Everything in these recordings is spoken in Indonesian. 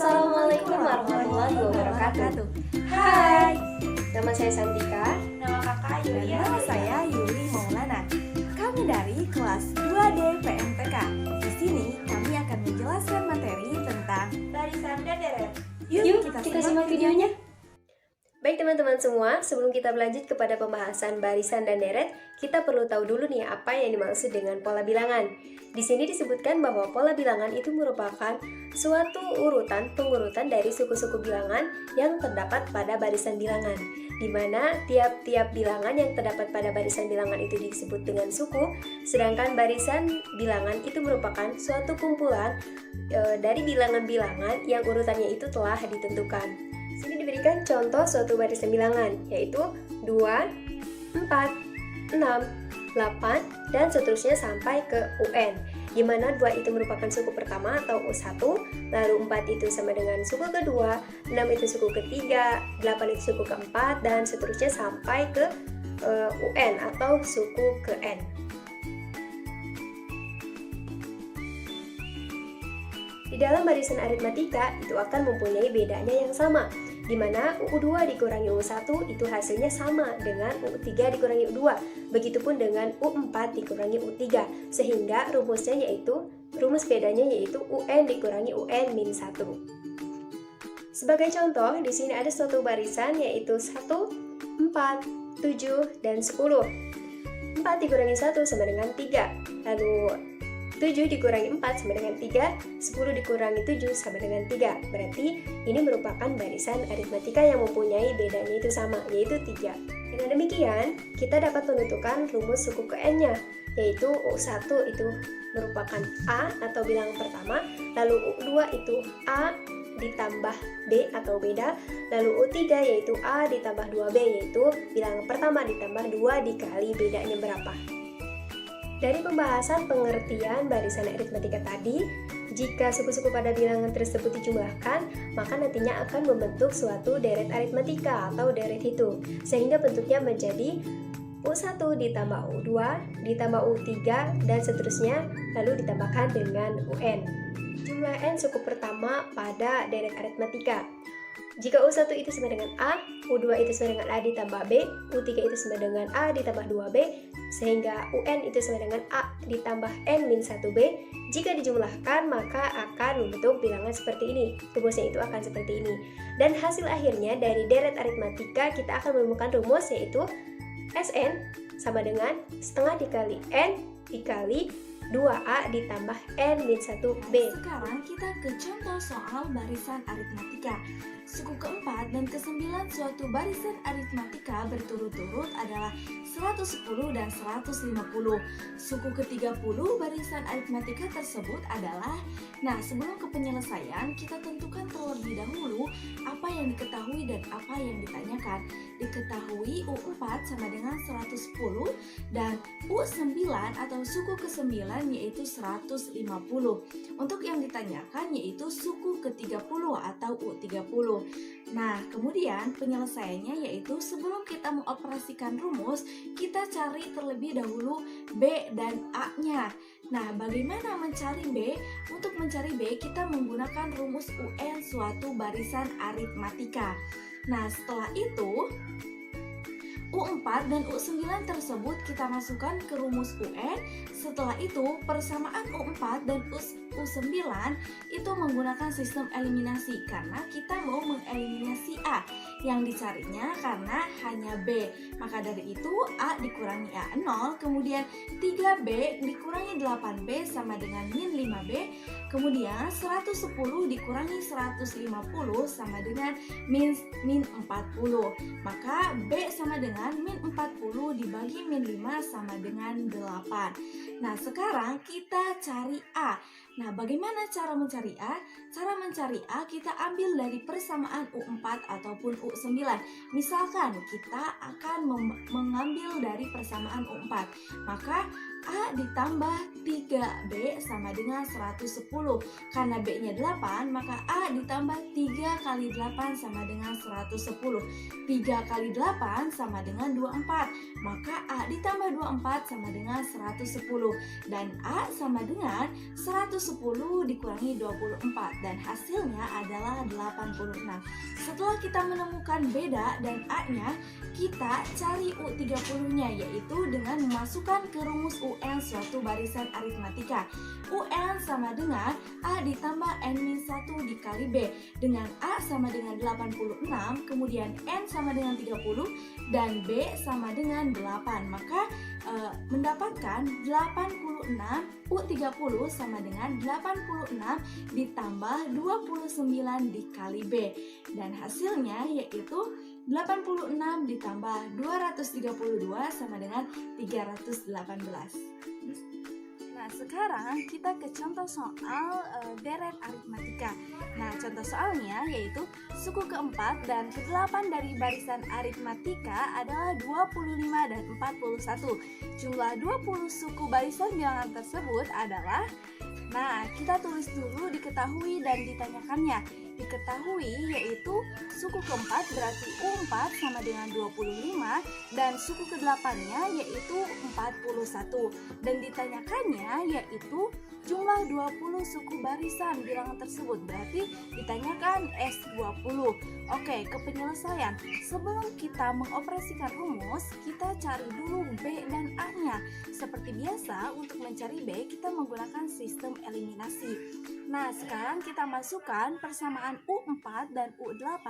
Assalamualaikum warahmatullahi wabarakatuh. Hai, nama saya Santika. Nama kakak Yuli. Nama saya Yuli Maulana. Kami dari kelas 2D PMTK. Di sini kami akan menjelaskan materi tentang Barisan dan deret. Yuk, kita simak videonya. Baik teman-teman semua, sebelum kita berlanjut kepada pembahasan barisan dan deret, kita perlu tahu dulu nih apa yang dimaksud dengan pola bilangan. Di sini disebutkan bahwa pola bilangan itu merupakan suatu pengurutan dari suku-suku bilangan yang terdapat pada barisan bilangan, di mana tiap-tiap bilangan yang terdapat pada barisan bilangan itu disebut dengan suku, sedangkan barisan bilangan itu merupakan suatu kumpulan dari bilangan-bilangan yang urutannya itu telah ditentukan. Sini diberikan contoh suatu barisan bilangan, yaitu 2, 4, 6, 8, dan seterusnya sampai ke UN, di mana 2 itu merupakan suku pertama atau U1, lalu 4 itu sama dengan suku kedua, 6 itu suku ketiga, 8 itu suku keempat, dan seterusnya sampai ke UN atau suku ke N. Di dalam barisan aritmatika itu akan mempunyai bedanya yang sama, di mana U2 dikurangi U1 itu hasilnya sama dengan U3 dikurangi U2, begitupun dengan U4 dikurangi U3, sehingga rumus bedanya yaitu UN dikurangi UN-1. Sebagai contoh, di sini ada suatu barisan yaitu 1, 4, 7, dan 10. 4 dikurangi 1 sama dengan 3, lalu 7 dikurangi 4 sama dengan 3, 10 dikurangi 7 sama dengan 3. Berarti ini merupakan barisan aritmatika yang mempunyai bedanya itu sama, yaitu 3. Dengan demikian, kita dapat menentukan rumus suku ke N-nya, yaitu U1 itu merupakan A atau bilangan pertama, lalu U2 itu A ditambah B atau beda, lalu U3 yaitu A ditambah 2B, yaitu bilangan pertama ditambah 2 dikali bedanya berapa. Dari pembahasan pengertian barisan aritmatika tadi, jika suku-suku pada bilangan tersebut dijumlahkan, maka nantinya akan membentuk suatu deret aritmatika atau deret hitung, sehingga bentuknya menjadi U1 ditambah U2 ditambah U3 dan seterusnya, lalu ditambahkan dengan UN. Jumlah N suku pertama pada deret aritmatika. Jika U1 itu sama dengan A, U2 itu sama dengan A ditambah B, U3 itu sama dengan A ditambah 2B, sehingga UN itu sama dengan A ditambah N-1B. Jika dijumlahkan, maka akan membentuk bilangan seperti ini. Rumusnya itu akan seperti ini. Dan hasil akhirnya dari deret aritmatika kita akan menemukan rumus, yaitu Sn sama dengan setengah dikali N dikali 2A ditambah N-1B. Sekarang kita ke contoh soal barisan aritmatika. Suku keempat dan kesembilan suatu barisan aritmatika berturut-turut adalah 110 dan 150. Suku ke-30 barisan aritmatika tersebut adalah, nah sebelum ke penyelesaian kita tentukan terlebih dahulu apa yang diketahui dan apa yang ditanyakan. Diketahui U4 sama dengan 110 dan U9 atau suku ke-9 yaitu 150. Untuk yang ditanyakan yaitu suku ke-30 atau U30. Nah, kemudian penyelesaiannya yaitu sebelum kita mengoperasikan rumus, kita cari terlebih dahulu B dan A-nya. Nah, bagaimana mencari B? Untuk mencari B, kita menggunakan rumus UN suatu barisan aritmatika. Nah, setelah itu U4 dan U9 tersebut kita masukkan ke rumus UN. Setelah itu, persamaan U4 dan U9 itu menggunakan sistem eliminasi karena kita mau mengeliminasi A. Yang dicarinya karena hanya B. Maka dari itu A dikurangi A 0, kemudian 3B dikurangi 8B sama dengan min 5B. Kemudian 110 dikurangi 150 sama dengan min 40. Maka B sama dengan min 40 dibagi min 5 sama dengan 8. Nah, sekarang kita cari A. Nah, bagaimana cara mencari A? Cara mencari A kita ambil dari persamaan U4 ataupun U9. Misalkan kita akan mengambil dari persamaan U4, maka A ditambah 3B sama dengan 110. Karena B-nya 8, maka A ditambah 3 kali 8 sama dengan 110. 3 kali 8 sama dengan 24. maka A ditambah 24 sama dengan 110. Dan A sama dengan 110 dikurangi 24 dan hasilnya adalah 86. Setelah kita menemukan beda dan A-nya, kita cari U30-nya, yaitu dengan memasukkan ke rumus UN suatu barisan aritmatika. UN sama dengan A ditambah N-1 dikali B, dengan A sama dengan 86, kemudian N sama dengan 30, dan B sama dengan 8. Maka mendapatkan 86 U30 sama dengan 86 ditambah 29 dikali B, dan hasilnya yaitu 86 ditambah 232 sama dengan 318. Nah, sekarang kita ke contoh soal deret aritmatika. Nah, contoh soalnya yaitu suku keempat dan ke-8 dari barisan aritmatika adalah 25 dan 41. Jumlah 20 suku barisan bilangan tersebut adalah, nah, kita tulis dulu diketahui dan ditanyakannya. Diketahui yaitu suku keempat berarti U4 sama dengan 25 dan suku ke-8-nya yaitu 41, dan ditanyakannya yaitu jumlah 20 suku barisan bilangan tersebut, berarti ditanyakan S20. Oke, ke penyelesaian. Sebelum kita mengoperasikan rumus, kita cari dulu B dan A-nya. Seperti biasa, untuk mencari B, kita menggunakan sistem eliminasi. Nah, sekarang kita masukkan persamaan U4 dan U8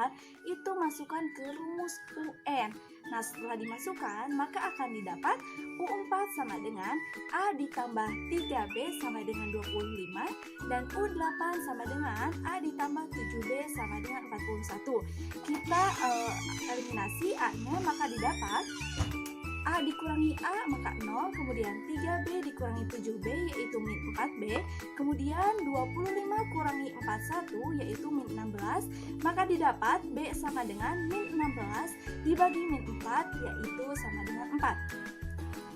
itu masukkan ke rumus UN. Nah, setelah dimasukkan, maka akan didapat U4 sama dengan A ditambah 3B sama dengan 25, dan U8 sama dengan A ditambah 7B sama dengan 41. Kita eliminasi A-nya, maka didapat A dikurangi A maka 0, kemudian 3B dikurangi 7B yaitu min 4B, kemudian 25 kurangi 41 yaitu min 16, maka didapat B sama dengan min 16 dibagi min 4 yaitu sama dengan 4.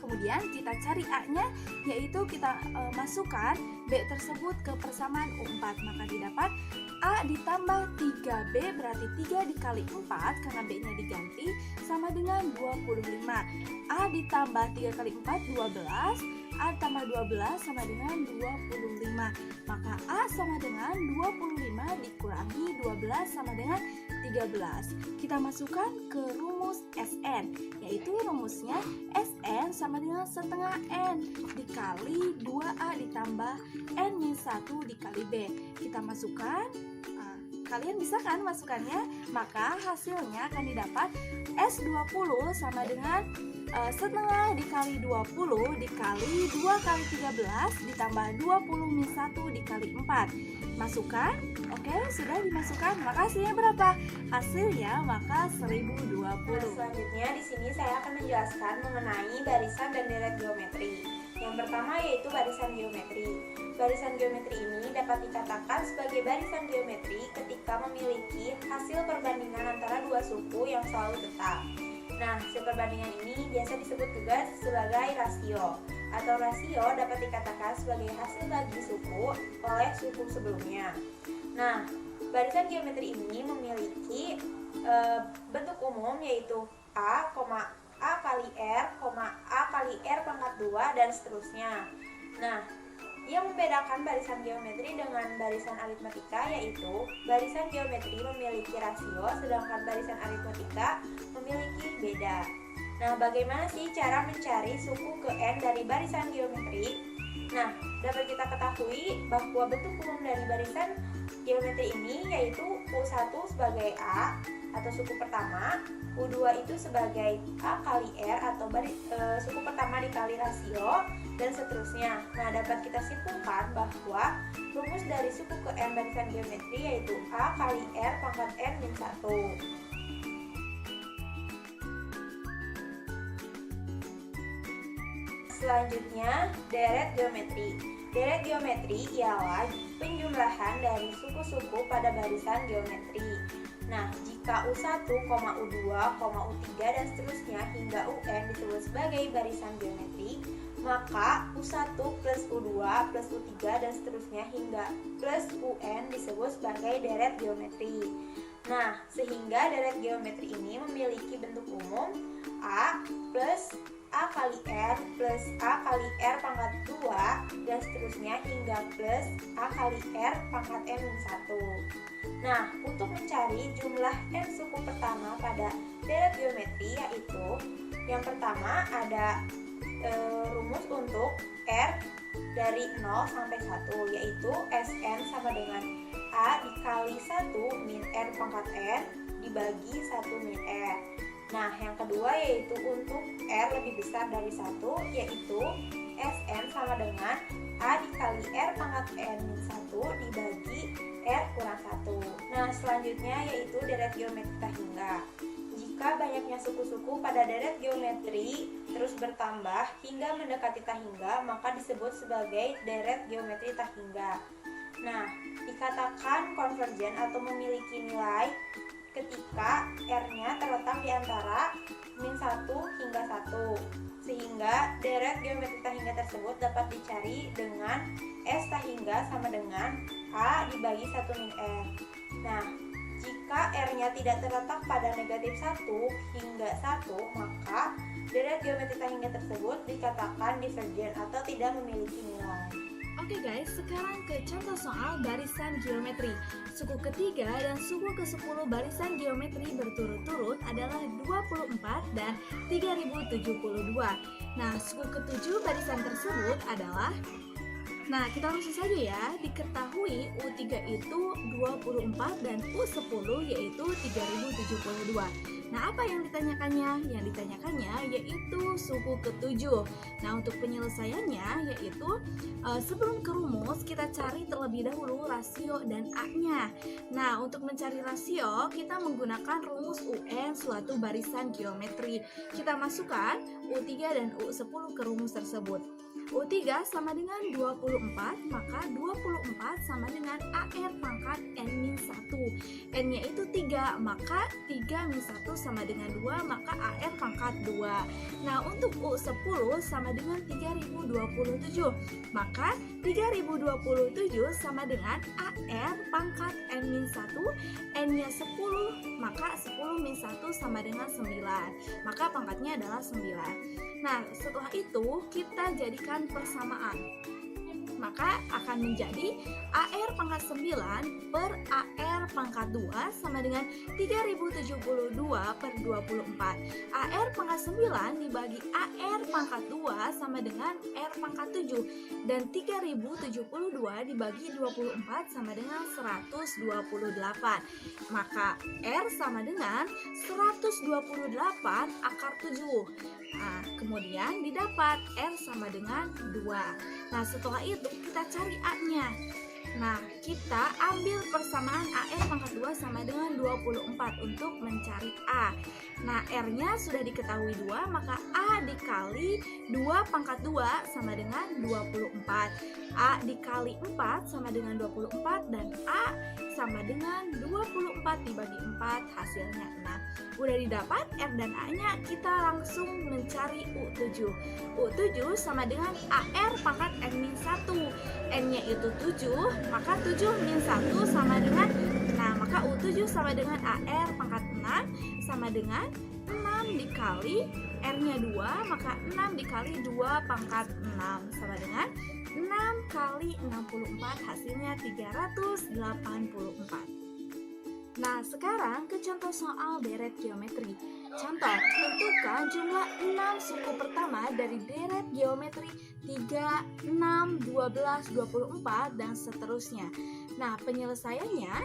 Kemudian kita cari A-nya, yaitu kita masukkan B tersebut ke persamaan U4, maka didapat A ditambah 3B berarti 3 dikali 4 karena B-nya diganti sama dengan 25. A ditambah 3 kali 4 12, A ditambah 12 sama dengan 25. Maka A sama dengan 25 dikurangi 12 sama dengan 13. Kita masukkan ke rumus SN, yaitu rumusnya SN sama dengan setengah N dikali 2A ditambah N-1 dikali B. Kita masukkan, kalian bisa kan masukkannya? Maka hasilnya akan didapat S20 sama dengan setengah dikali 20 dikali 2 kali 13 ditambah 20 min 1 dikali 4. Masukkan, oke, sudah dimasukkan. Maka hasilnya berapa? Hasilnya maka 1020. Selanjutnya di sini saya akan menjelaskan mengenai barisan dan deret geometri. Yang pertama yaitu barisan geometri. Barisan geometri ini dapat dikatakan sebagai barisan geometri ketika memiliki hasil perbandingan antara dua suku yang selalu tetap. Nah, hasil perbandingan ini biasa disebut juga sebagai rasio, atau rasio dapat dikatakan sebagai hasil bagi suku oleh suku sebelumnya. Nah, barisan geometri ini memiliki bentuk umum yaitu A kali R, A kali R pangkat 2, dan seterusnya. Nah, yang membedakan barisan geometri dengan barisan aritmatika yaitu barisan geometri memiliki rasio, sedangkan barisan aritmatika memiliki beda. Nah, bagaimana sih cara mencari suku ke N dari barisan geometri? Nah, dapat kita ketahui bahwa bentuk umum dari barisan geometri ini yaitu U1 sebagai A atau suku pertama, U2 itu sebagai A kali R atau suku pertama dikali rasio, dan seterusnya. Nah, dapat kita simpulkan bahwa rumus dari suku ke N barisan geometri yaitu A kali R pangkat N min 1. Selanjutnya, deret geometri. Deret geometri ialah penjumlahan dari suku-suku pada barisan geometri. Nah, jika U1, U2, U3 dan seterusnya hingga UN disebut sebagai barisan geometri, maka U1 plus U2 plus U3 dan seterusnya hingga plus UN disebut sebagai deret geometri. Nah, sehingga deret geometri ini memiliki bentuk umum A plus A kali R plus A kali R pangkat 2 dan seterusnya hingga plus A kali R pangkat N-1. Nah, untuk mencari jumlah N suku pertama pada deret geometri yaitu yang pertama ada rumus untuk R dari 0 sampai 1 yaitu Sn sama dengan A dikali 1 min R pangkat N dibagi 1 min R. Nah, yang kedua yaitu untuk R lebih besar dari 1 yaitu Sn sama dengan A dikali R pangkat N min 1 dibagi R kurang 1. Nah, selanjutnya yaitu deret geometri tahingga. Jika banyaknya suku-suku pada deret geometri terus bertambah hingga mendekati tahingga, maka disebut sebagai deret geometri tahingga. Nah, dikatakan konvergen atau memiliki nilai ketika R-nya terletak di antara min 1 hingga 1, sehingga deret geometri tahingga tersebut dapat dicari dengan S tahingga sama dengan A dibagi 1 min R. Nah, jika R-nya tidak terletak pada negatif 1 hingga 1, maka deret geometri tahingga tersebut dikatakan divergen atau tidak memiliki nilai. Oke guys, sekarang ke contoh soal barisan geometri. Suku ketiga dan suku ke-10 barisan geometri berturut-turut adalah 24 dan 3072. Nah, suku ke-7 barisan tersebut adalah kita langsung saja ya. Diketahui U3 itu 24 dan U10 yaitu 3072. Nah, apa yang ditanyakannya? Yang ditanyakannya yaitu suku ke-7. Nah, untuk penyelesaiannya yaitu sebelum ke rumus kita cari terlebih dahulu rasio dan A-nya. Nah, untuk mencari rasio kita menggunakan rumus UN suatu barisan geometri. Kita masukkan U3 dan U10 ke rumus tersebut. U3 sama dengan 24, maka 24 sama dengan AR pangkat N-1. N-nya itu 3, maka 3 min 1 sama dengan 2, maka AR pangkat 2. Nah, untuk U10 sama dengan 3027, maka 3027 sama dengan AR pangkat N-1, N-nya 10, maka 10 min 1 sama dengan 9, maka pangkatnya adalah 9. Nah, setelah itu kita jadikan persamaan. Maka akan menjadi AR pangkat 9 per AR pangkat 2 sama dengan 3072 per 24. AR pangkat 9 dibagi AR pangkat 2 sama dengan R pangkat 7. Dan 3072 dibagi 24 sama dengan 128. Maka R sama dengan 128 akar 7. Nah, kemudian didapat R sama dengan 2. Nah, setelah itu kita cari A-nya. Nah, kita ambil persamaan AR pangkat 2 sama dengan 24 untuk mencari A. Nah, R-nya sudah diketahui 2, maka A dikali 2 pangkat 2 sama dengan 24. A dikali 4 sama dengan 24 dan A sama dengan 24 dibagi 4 hasilnya 6. Udah didapat R dan A-nya, kita langsung mencari U7. U7 sama dengan AR pangkat N-1. N-nya itu 7, maka 7 min 1 sama dengan, maka U7 sama dengan AR pangkat 6 sama dengan 6 dikali R-nya 2, maka 6 dikali 2 pangkat 6 sama dengan 6 kali 64 hasilnya 384. Nah, sekarang ke contoh soal deret geometri. Contoh, tentukan jumlah 6 suku pertama dari deret geometri 3, 6, 12, 24, dan seterusnya. Nah, penyelesaiannya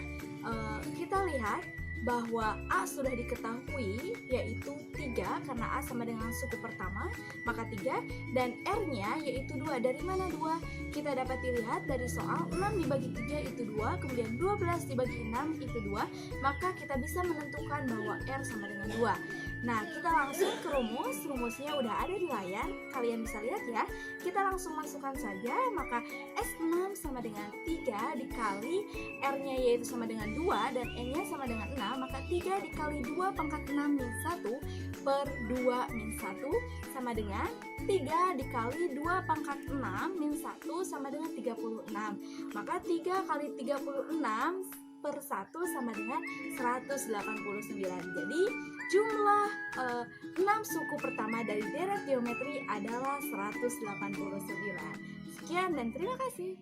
kita lihat bahwa A sudah diketahui yaitu 3 karena A sama dengan suku pertama, maka 3, dan R-nya yaitu 2. Dari mana 2? Kita dapat dilihat dari soal 6 dibagi 3 itu 2, kemudian 12 dibagi 6 itu 2, maka kita bisa menentukan bahwa R sama dengan 2. Nah, kita langsung ke rumus. Rumusnya udah ada di layar, kalian bisa lihat ya. Kita langsung masukkan saja, maka S6 sama dengan 3 dikali R-nya yaitu sama dengan 2 dan N-nya sama dengan 6, maka 3 dikali 2 pangkat 6 min 1 per 2 min 1 sama dengan 3 dikali 2 pangkat 6 min 1 sama dengan 36. Maka 3 kali 36 per 1 sama dengan 189. Jadi jumlah 6 suku pertama dari deret geometri adalah 189. Sekian dan terima kasih.